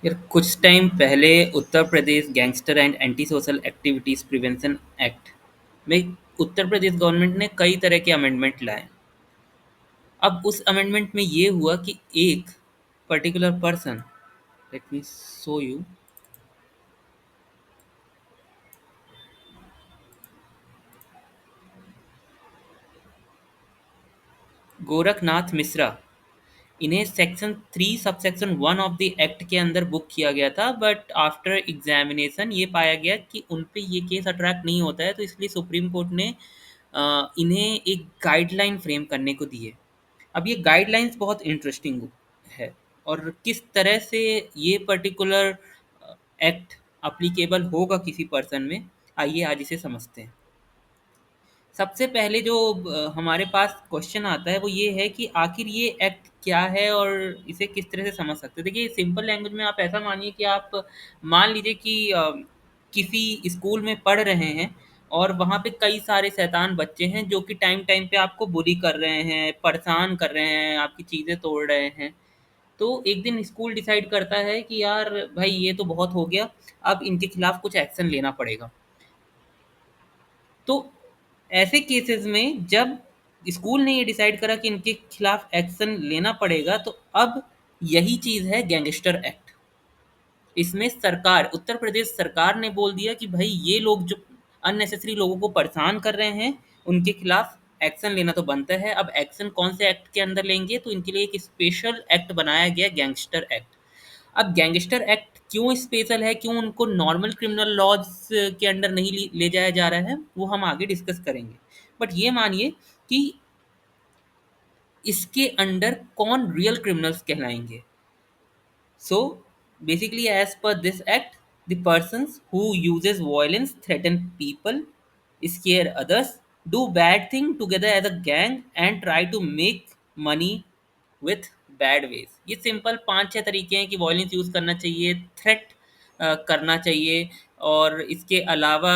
यार कुछ टाइम पहले Uttar Pradesh gangster and anti social activities prevention act में उत्तर प्रदेश गवर्नमेंट ने कई तरह के अमेंडमेंट लाए। अब उस अमेंडमेंट में ये हुआ कि एक particular person, let me show you, Gorakhnath Mishra, इन्हें section 3 subsection 1 of the act के अंदर बुक किया गया था, बट आफ्टर एग्जामिनेशन ये पाया गया कि उन पे ये केस अट्रैक्ट नहीं होता है, तो इसलिए सुप्रीम कोर्ट ने इन्हें एक गाइडलाइन फ्रेम करने को दी है। अब ये गाइडलाइंस बहुत इंटरेस्टिंग है, और किस तरह से ये पर्टिकुलर एक्ट अप्लीकेबल होगा किसी पर्सन में, आइए आज इसे समझते हैं। सबसे पहले जो हमारे पास क्वेश्चन आता है वो ये है कि आखिर ये एक्ट क्या है और इसे किस तरह से समझ सकते हैं। देखिए, सिंपल लैंग्वेज में आप ऐसा मानिए कि आप मान लीजिए कि किसी स्कूल में पढ़ रहे हैं और वहाँ पे कई सारे शैतान बच्चे हैं जो कि टाइम टाइम पे आपको बुली कर रहे हैं, परेशान कर रहे हैं, आपकी चीज़ें तोड़ रहे हैं। तो एक दिन स्कूल डिसाइड करता है कि यार भाई ये तो बहुत हो गया, अब इनके खिलाफ कुछ एक्शन लेना पड़ेगा। तो ऐसे केसेस में जब स्कूल ने ये डिसाइड करा कि इनके खिलाफ एक्शन लेना पड़ेगा, तो अब यही चीज़ है गैंगस्टर एक्ट। इसमें सरकार, उत्तर प्रदेश सरकार ने बोल दिया कि भाई ये लोग जो अननेसेसरी लोगों को परेशान कर रहे हैं, उनके खिलाफ एक्शन लेना तो बनता है। अब एक्शन कौन से एक्ट के अंदर लेंगे, तो इनके लिए एक स्पेशल एक्ट बनाया गया, गैंगस्टर एक्ट। अब गैंगस्टर एक्ट क्यों स्पेशल है, क्यों उनको नॉर्मल क्रिमिनल लॉज के अंडर नहीं ले जाया जा रहा है, वो हम आगे डिस्कस करेंगे। बट ये मानिए कि इसके अंडर कौन रियल क्रिमिनल्स कहलाएंगे। So basically, as per this act, the persons who uses violence, threaten people, scare others, do bad thing together as a gang and try to make money with bad ways. ये simple 5-6 तरीके हैं कि violence use करना चाहिए, threat करना चाहिए, और इसके अलावा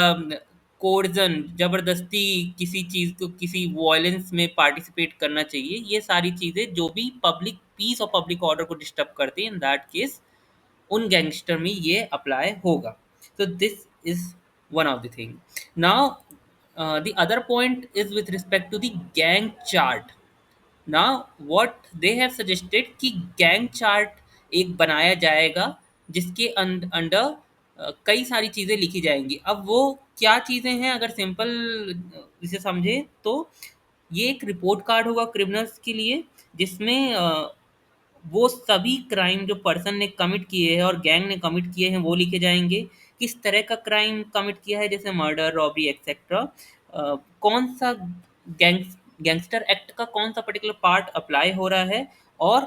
कोर्जन, ज़बरदस्ती किसी चीज़ को, किसी वॉयलेंस में पार्टिसिपेट करना चाहिए। ये सारी चीज़ें जो भी पब्लिक पीस और पब्लिक ऑर्डर को डिस्टर्ब करती है, इन दैट केस उन गैंगस्टर में ये अप्लाई होगा। तो this is one of the thing. Now the other point is with respect to the gang chart. Now what they have suggested कि गैंग चार्ट एक बनाया जाएगा जिसके अंडर कई सारी चीज़ें लिखी जाएंगी। अब वो क्या चीज़ें हैं, अगर सिंपल इसे समझे तो ये एक रिपोर्ट कार्ड होगा क्रिमिनल्स के लिए, जिसमें वो सभी क्राइम जो पर्सन ने कमिट किए हैं और गैंग ने कमिट किए हैं वो लिखे जाएंगे। किस तरह का क्राइम कमिट किया है, जैसे मर्डर, रॉबरी, एक्सेट्रा, कौन सा गैंग गैंगस्टर एक्ट का कौन सा पर्टिकुलर पार्ट अप्लाई हो रहा है, और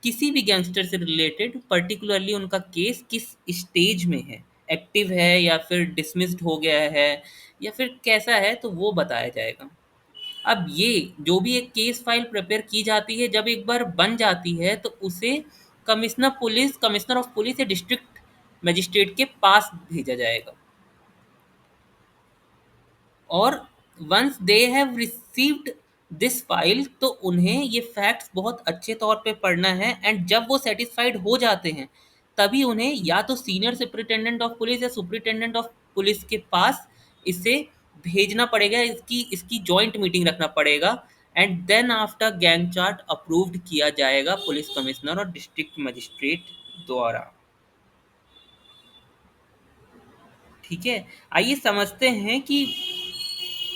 किसी भी गैंगस्टर से रिलेटेड पर्टिकुलरली उनका केस किस स्टेज में है, एक्टिव है या फिर डिसमिस्ड हो गया है या फिर कैसा है, तो वो बताया जाएगा। अब ये जो भी एक केस फाइल प्रिपेयर की जाती है, जब एक बार बन जाती है तो उसे कमिश्नर ऑफ पुलिस या डिस्ट्रिक्ट मजिस्ट्रेट के पास भेजा जाएगा। और once they have received this file, तो उन्हें ये फैक्ट्स बहुत अच्छे तौर पे पढ़ना है, एंड जब वो सेटिस्फाइड हो जाते हैं तभी उन्हें या तो सीनियर सुपरिटेंडेंट ऑफ पुलिस या सुपरिटेंडेंट ऑफ पुलिस के पास इसे भेजना पड़ेगा, इसकी इसकी जॉइंट मीटिंग रखना पड़ेगा, and then after gang chart approved किया जाएगा पुलिस कमिश्नर और डिस्ट्रिक्ट मजिस्ट्रेट द्वारा। ठीक है, आइए समझते हैं कि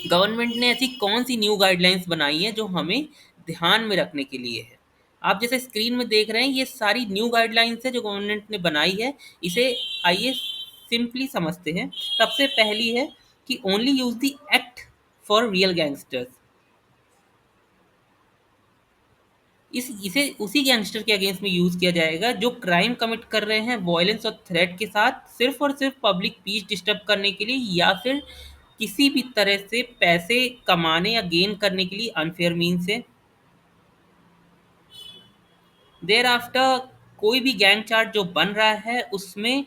गवर्नमेंट ने ऐसी कौन सी न्यू गाइडलाइंस बनाई है जो हमें ध्यान में रखने के लिए है। आप जैसे स्क्रीन में देख रहे हैं, ये सारी न्यू गाइडलाइंस है जो गवर्नमेंट ने बनाई है। इसे आइए सिंपली समझते हैं। सबसे पहली है कि only use the act for real gangsters. इसे उसी गैंगस्टर के अगेंस्ट में यूज किया जाएगा जो क्राइम कमिट कर रहे हैं वायलेंस और थ्रेट के साथ, सिर्फ और सिर्फ पब्लिक पीस डिस्टर्ब करने के लिए, या फिर किसी भी तरह से पैसे कमाने या गेन करने के लिए अनफेयर मीन से। देयर आफ्टर कोई भी गैंग चार्ट जो बन रहा है उसमें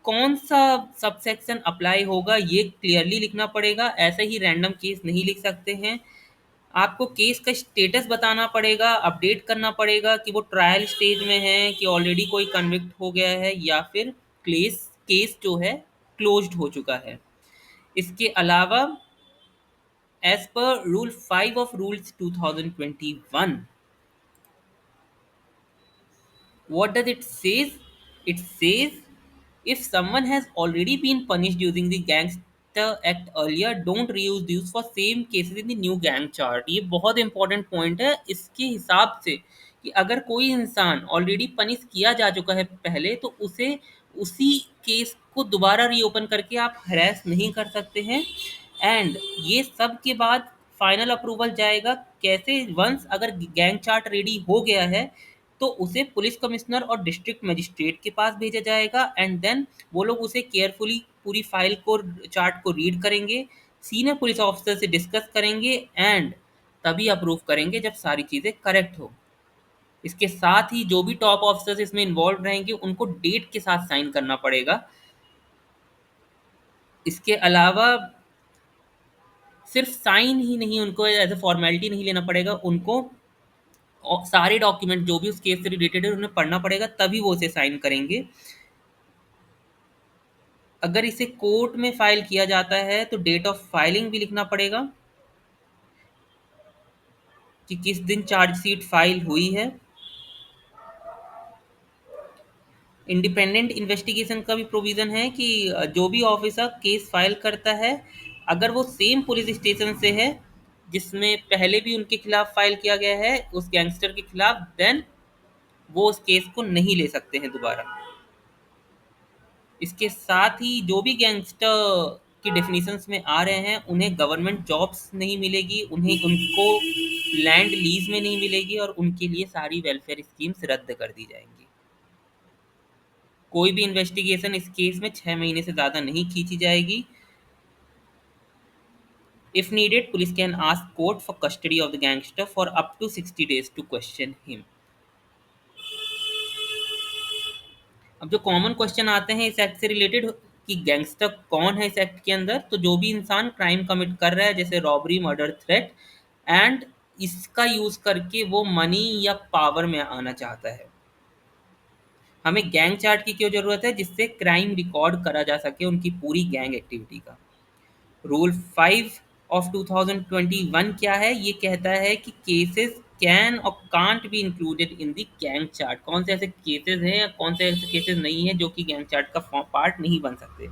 कौन सा सबसेक्शन अप्लाई होगा ये क्लियरली लिखना पड़ेगा, ऐसे ही रैंडम केस नहीं लिख सकते हैं। आपको केस का स्टेटस बताना पड़ेगा, अपडेट करना पड़ेगा कि वो ट्रायल स्टेज में है, कि ऑलरेडी कोई कन्विक्ट हो गया है, या फिर केस केस जो है क्लोज्ड हो चुका है। इसके अलावा एज पर rule 5 of rules 2021, what does it says? It says if someone has already been punished using the Gangster Act earlier, don't reuse these for same cases in the new gang chart. ये बहुत important point है इसके हिसाब से, कि अगर कोई इंसान ऑलरेडी पनिश किया जा चुका है पहले, तो उसे उसी केस को दोबारा रीओपन करके आप हरेस नहीं कर सकते हैं। एंड ये सब के बाद फाइनल अप्रूवल जाएगा कैसे, वंस अगर गैंग चार्ट रेडी हो गया है तो उसे पुलिस कमिश्नर और डिस्ट्रिक्ट मजिस्ट्रेट के पास भेजा जाएगा, एंड देन वो लोग उसे केयरफुली पूरी फाइल को, चार्ट को रीड करेंगे, सीनियर पुलिस ऑफिसर से डिस्कस करेंगे, एंड तभी अप्रूव करेंगे जब सारी चीज़ें करेक्ट हो। इसके साथ ही जो भी टॉप ऑफिसर्स इसमें इन्वॉल्व रहेंगे उनको डेट के साथ साइन करना पड़ेगा। इसके अलावा सिर्फ साइन ही नहीं, उनको एज ए फॉर्मेलिटी नहीं लेना पड़ेगा, उनको सारे डॉक्यूमेंट जो भी उस केस से रिलेटेड है उन्हें पढ़ना पड़ेगा, तभी वो उसे साइन करेंगे। अगर इसे कोर्ट में फाइल किया जाता है तो डेट ऑफ फाइलिंग भी लिखना पड़ेगा, कि किस दिन चार्जशीट फाइल हुई है। इंडिपेंडेंट इन्वेस्टिगेशन का भी प्रोविज़न है कि जो भी ऑफिसर केस फाइल करता है, अगर वो सेम पुलिस स्टेशन से है जिसमें पहले भी उनके खिलाफ फाइल किया गया है उस गैंगस्टर के खिलाफ, देन वो उस केस को नहीं ले सकते हैं दोबारा। इसके साथ ही जो भी गैंगस्टर की डेफिनेशंस में आ रहे हैं उन्हें गवर्नमेंट जॉब्स नहीं मिलेगी, उन्हें उनको लैंड लीज में नहीं मिलेगी, और उनके लिए सारी वेलफेयर स्कीम्स रद्द कर दी जाएंगी। कोई भी इन्वेस्टिगेशन इस केस में 6 महीने से ज़्यादा नहीं खींची जाएगी। If needed, police can ask court for custody of the gangster for up to 60 days to question him. अब जो कॉमन क्वेश्चन आते हैं इस एक्ट से रिलेटेड, कि गैंगस्टर कौन है इस एक्ट के अंदर, तो जो भी इंसान क्राइम कमिट कर रहा है जैसे रॉबरी, मर्डर, थ्रेट, एंड इसका यूज करके वो मनी या पावर में आना चाहता है। हमें गैंग चार्ट की क्यों जरूरत है? जिससे क्राइम रिकॉर्ड करा जा सके उनकी पूरी गैंग एक्टिविटी का। रूल 5 ऑफ 2021 क्या है? ये कहता है कि केसेस कैन और can't be included in the gang chart. कौन से ऐसे केसेस हैं या कौन से ऐसे केसेस नहीं हैं जो कि गैंग चार्ट का पार्ट नहीं बन सकते।